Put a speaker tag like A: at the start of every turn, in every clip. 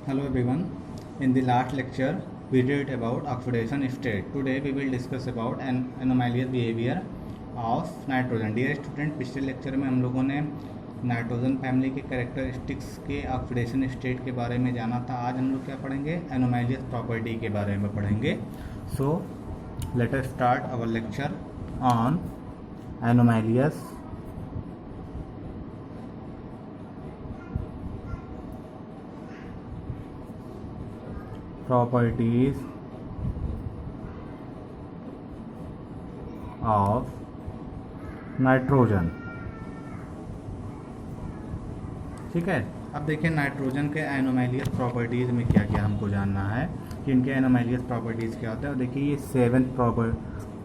A: Hello everyone. In the last lecture, we read about oxidation state. Today we will discuss about an anomalous behavior of nitrogen. Dear student, पिछले lecture में हम लोगों ने nitrogen family के characteristics के oxidation state के बारे में जाना था. आज हम लोग क्या पढ़ेंगे? एनोमैलियस प्रॉपर्टी के बारे में पढ़ेंगे. So let us start our lecture on anomalous properties of nitrogen. ठीक है. अब देखिए नाइट्रोजन के एनोमैलियस प्रॉपर्टीज़ में क्या क्या हमको जानना है कि इनके एनोमैलियस प्रॉपर्टीज़ क्या होता है. और देखिए ये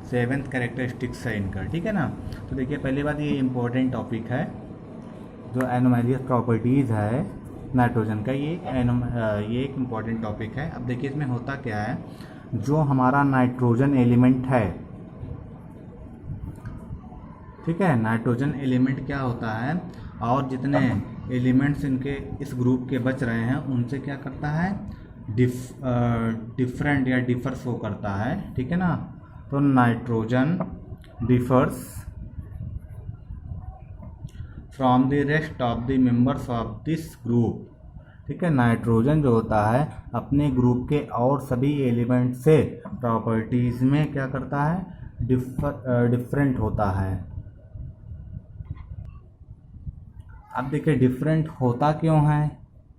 A: सेवेंथ कैरेक्टरिस्टिक्स है इनका. ठीक है ना. तो देखिए पहली बात ये इम्पोर्टेंट टॉपिक है जो एनोमैलियस प्रॉपर्टीज़ है नाइट्रोजन का. ये एक इम्पॉर्टेंट टॉपिक है. अब देखिए इसमें होता क्या है, जो हमारा नाइट्रोजन एलिमेंट है, ठीक है, नाइट्रोजन एलिमेंट क्या होता है और जितने एलिमेंट्स इनके इस ग्रुप के बच रहे हैं उनसे क्या करता है, डिफरेंट या डिफर शो करता है. ठीक है ना. तो nitrogen differs from the rest of the members of this group. ठीक है. नाइट्रोजन जो होता है अपने ग्रुप के और सभी एलिमेंट से प्रॉपर्टीज में क्या करता है, डिफरेंट होता है. अब देखिए डिफरेंट होता क्यों है,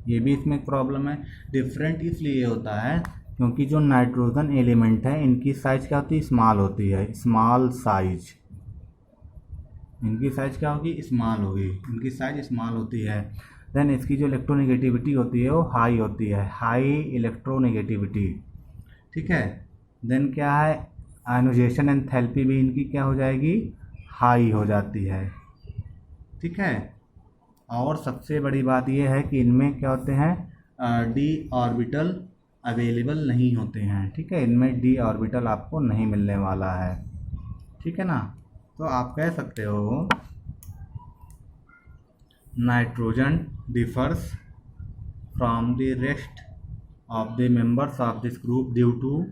A: ये भी इसमें एक प्रॉब्लम है. डिफरेंट इसलिए होता है क्योंकि जो नाइट्रोजन एलिमेंट है इनकी साइज क्या होती है, स्मॉल होती है. स्मॉल साइज, इनकी साइज क्या होगी, स्मॉल होगी. इनकी साइज स्मॉल होती है. देन इसकी जो इलेक्ट्रोनेगेटिविटी होती है वो हाई होती है, हाई इलेक्ट्रोनेगेटिविटी. ठीक है. देन क्या है, आयोनाइजेशन एंथैल्पी भी इनकी क्या हो जाएगी, हाई हो जाती है. ठीक है. और सबसे बड़ी बात ये है कि इनमें क्या होते हैं, डी ऑर्बिटल अवेलेबल नहीं होते हैं. ठीक है. इनमें डी ऑर्बिटल आपको नहीं मिलने वाला है. ठीक है ना. तो आप कह सकते हो nitrogen differs from the rest of the members of this group due to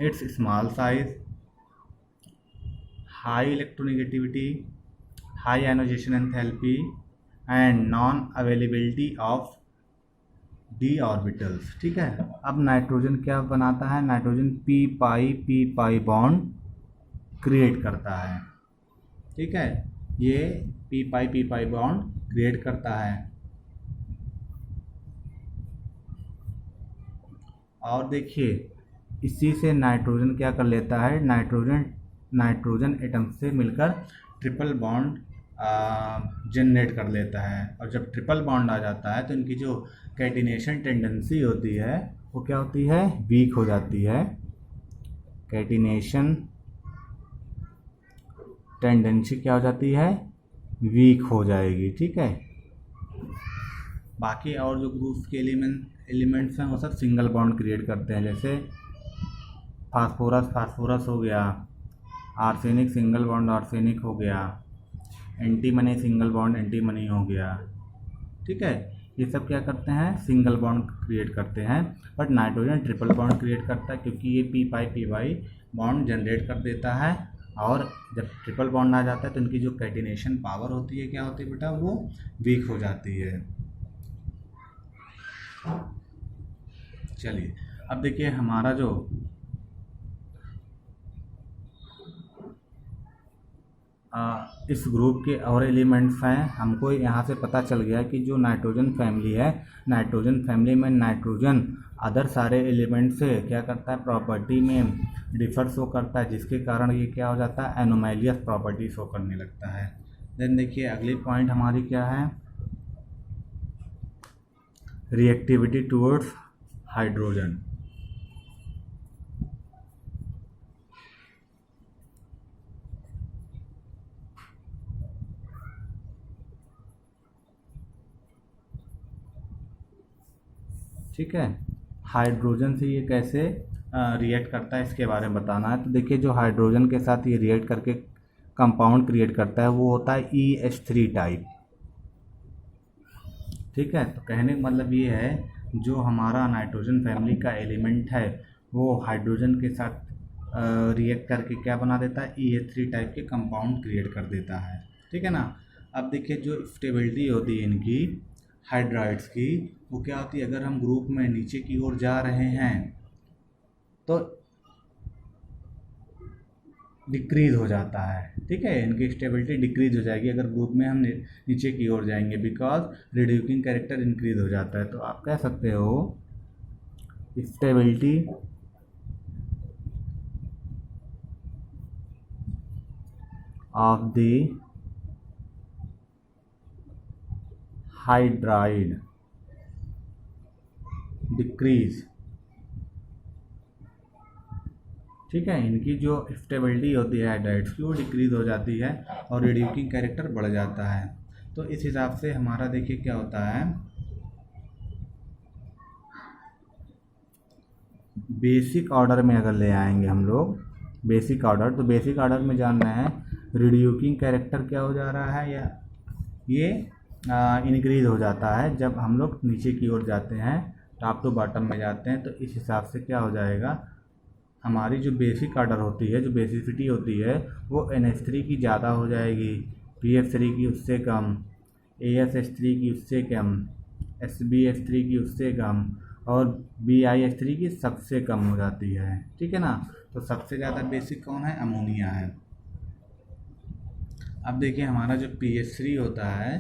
A: its small size, high electronegativity, high ionization enthalpy and non availability of d orbitals. ठीक है. अब नाइट्रोजन क्या बनाता है, nitrogen p pi bond create करता है. ठीक है. ये पी पाई बॉन्ड क्रिएट करता है. और देखिए इसी से नाइट्रोजन क्या कर लेता है, नाइट्रोजन एटम से मिलकर ट्रिपल बॉन्ड जनरेट कर लेता है. और जब ट्रिपल बॉन्ड आ जाता है तो इनकी जो कैटिनेशन टेंडेंसी होती है वो क्या होती है, वीक हो जाती है. कैटिनेशन टेंडेंसी क्या हो जाती है, वीक हो जाएगी. ठीक है. बाकी और जो ग्रुप्स के एलिमेंट्स हैं वो सब सिंगल बॉन्ड क्रिएट करते हैं. जैसे फास्फोरस हो गया, आर्सेनिक सिंगल बॉन्ड आर्सेनिक हो गया, एंटीमनी सिंगल बॉन्ड एंटीमनी हो गया. ठीक है. ये सब क्या करते हैं, सिंगल बॉन्ड क्रिएट करते हैं. But nitrogen triple bond create करता है क्योंकि ये पी पाई बॉन्ड जनरेट कर देता है. और जब ट्रिपल बॉन्ड आ जाता है तो इनकी जो कैटिनेशन पावर होती है क्या होती है बेटा, वो वीक हो जाती है. चलिए अब देखिए हमारा जो इस ग्रुप के और एलिमेंट्स हैं, हमको यहाँ से पता चल गया कि जो नाइट्रोजन फैमिली है, नाइट्रोजन फैमिली में नाइट्रोजन अदर सारे एलिमेंट से क्या करता है, प्रॉपर्टी में डिफर शो करता है, जिसके कारण ये क्या हो जाता है, एनोमैलियस प्रॉपर्टी शो करने लगता है. देन देखिए अगली पॉइंट हमारी क्या है, रिएक्टिविटी टुवर्ड्स हाइड्रोजन. ठीक है. हाइड्रोजन से ये कैसे रिएक्ट करता है इसके बारे में बताना है. तो देखिए जो हाइड्रोजन के साथ ये रिएक्ट करके कंपाउंड क्रिएट करता है वो होता है EH3 टाइप. ठीक है। तो कहने का मतलब ये है जो हमारा नाइट्रोजन फैमिली का एलिमेंट है वो हाइड्रोजन के साथ रिएक्ट करके क्या बना देता है, EH3 टाइप के कंपाउंड क्रिएट कर देता है। ठीक है ना। अब देखिए जो स्टेबिलिटी होती है इनकी हाइड्राइड्स की, वो क्या होती है, अगर हम ग्रुप में नीचे की ओर जा रहे हैं तो डिक्रीज हो जाता है। ठीक है, इनकी स्टेबिलिटी डिक्रीज हो जाएगी अगर ग्रुप में हम नीचे की ओर जाएंगे, बिकॉज रिड्यूसिंग कैरेक्टर इंक्रीज हो जाता है। तो आप कह सकते हो stability of the hydride decrease. ठीक है, इनकी जो स्टेबिलिटी होती है हाइड्राइड्स की वो डिक्रीज हो जाती है और रिड्यूसिंग कैरेक्टर बढ़ जाता है। तो इस हिसाब से हमारा देखिए क्या होता है, बेसिक ऑर्डर में अगर ले आएंगे हम लोग बेसिक ऑर्डर, तो बेसिक ऑर्डर में जान रहे हैं रिड्यूसिंग कैरेक्टर क्या हो जा रहा है, या ये इंक्रीज हो जाता है जब हम लोग नीचे की ओर जाते हैं, टॉप टू बॉटम में जाते हैं। तो इस हिसाब से क्या हो जाएगा, हमारी जो बेसिक ऑर्डर होती है, जो बेसिसिटी होती है, वो NH3 की ज़्यादा हो जाएगी, PF3 की उससे कम, ASH3 की उससे कम, SBH3 की उससे कम और BiH3 की सबसे कम हो जाती है। ठीक है ना। तो सबसे ज़्यादा बेसिक कौन है, अमोनिया है। अब देखिए हमारा जो PH3 होता है,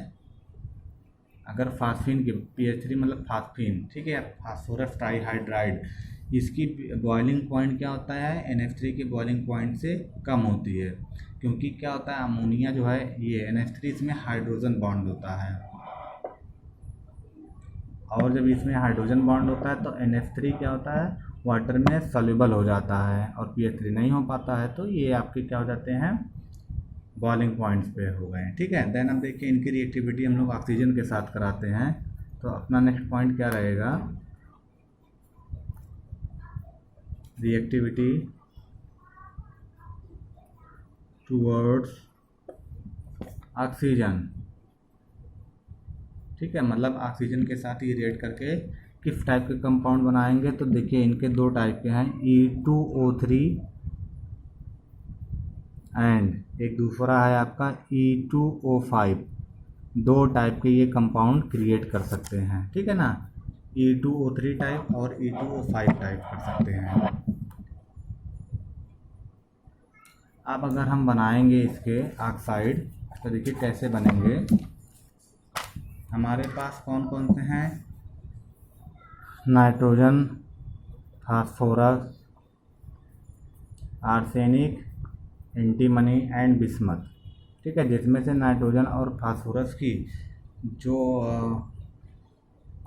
A: अगर फास्फीन की PH3 मतलब फास्फीन, ठीक है, फास्फोरस ट्राईहाइड्राइड, इसकी बॉइलिंग पॉइंट क्या होता है, NH3 के बॉइलिंग पॉइंट से कम होती है, क्योंकि क्या होता है अमोनिया जो है ये NH3 इसमें हाइड्रोजन बॉन्ड होता है, और जब इसमें हाइड्रोजन बॉन्ड होता है तो NH3 क्या होता है, वाटर में सॉल्युबल हो जाता है और PH3 नहीं हो पाता है। तो ये आपके क्या हो जाते हैं, बॉइलिंग पॉइंट्स पे हो गए। ठीक है। देन अब देखिए इनकी रिएक्टिविटी हम लोग ऑक्सीजन के साथ कराते हैं। तो अपना नेक्स्ट पॉइंट क्या रहेगा, रिएक्टिविटी टूवर्ड्स ऑक्सीजन। ठीक है, मतलब ऑक्सीजन के साथ ही रिएक्ट करके किस टाइप के कंपाउंड बनाएंगे। तो देखिए इनके दो टाइप के हैं, E2O3 एंड एक दूसरा है आपका E2O5। दो टाइप के ये कंपाउंड क्रिएट कर सकते हैं। ठीक है ना, E2O3 टाइप और E2O5 टाइप कर सकते हैं। अब अगर हम बनाएंगे इसके ऑक्साइड तो देखिए कैसे बनेंगे। हमारे पास कौन कौन से हैं, nitrogen, phosphorus, arsenic, antimony and bismuth. ठीक है, जिसमें से नाइट्रोजन और फास्फोरस की जो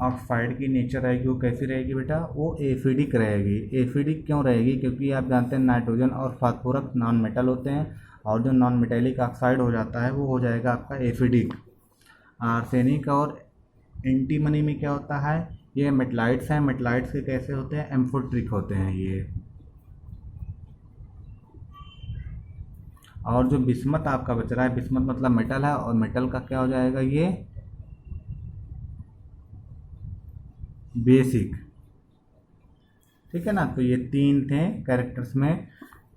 A: ऑक्साइड की नेचर रहेगी वो कैसी रहेगी बेटा, वो एसिडिक रहेगी। एसिडिक क्यों रहेगी, क्योंकि आप जानते हैं नाइट्रोजन और फास्फोरस नॉन मेटल होते हैं, और जो नॉन मेटेलिक ऑक्साइड हो जाता है वो हो जाएगा आपका एसिडिक। आर्सेनिक और एंटीमनी में क्या होता है, ये मेटलाइट्स हैं। मेटलाइट्स के कैसे होते हैं, एम्फोट्रिक होते हैं ये। और जो बिस्मथ आपका बच रहा है, बिस्मथ मतलब मेटल है, और मेटल का क्या हो जाएगा, ये बेसिक। ठीक है ना। तो ये तीन थे कैरेक्टर्स में।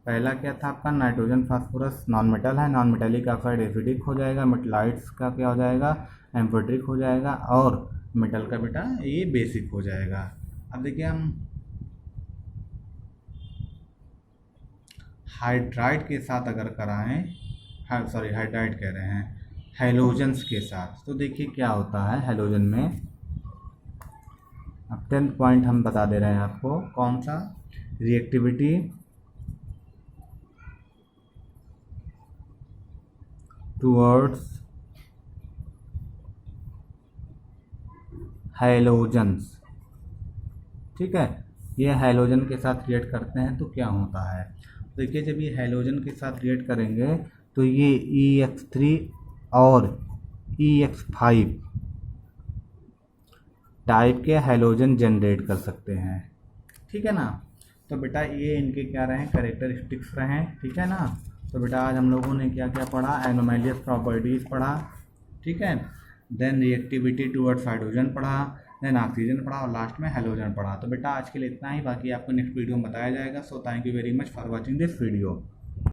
A: पहला क्या था आपका, नाइट्रोजन फास्फोरस नॉन मेटल है, नॉन मेटेलिक ऑक्साइड एसिडिक हो जाएगा, मेटलाइट्स का क्या हो जाएगा, एम्फोट्रिक हो जाएगा, और मेटल का बेटा ये बेसिक हो जाएगा। अब देखिए हम हाइड्राइड के साथ अगर कराएं, हाइड्राइड कह रहे हैं, हैलोजेंस के साथ, तो देखिए क्या होता है हैलोजन में। अब 10th पॉइंट हम बता दे रहे हैं आपको, कौन सा, रिएक्टिविटी टूवर्ड्स हैलोजेंस। ठीक है, ये हैलोजन के साथ रिएक्ट करते हैं तो क्या होता है, देखिए जब ये हैलोजन के साथ रिएक्ट करेंगे तो ये EX3 और EX5 टाइप के हैलोजन जनरेट कर सकते हैं। ठीक है ना। तो बेटा ये इनके क्या रहे, कैरेक्टरिस्टिक्स रहे। ठीक है ना। तो बेटा आज हम लोगों ने क्या क्या पढ़ा, एनोमेलियस प्रॉपर्टीज़ पढ़ा। ठीक है। देन रिएक्टिविटी टूवर्ड्स हाइड्रोजन पढ़ा, देन ऑक्सीजन पढ़ा और लास्ट में हेलोजन पढ़ा। तो बेटा आज के लिए इतना ही, बाकी आपको नेक्स्ट वीडियो में बताया जाएगा। So thank you very much for watching this video.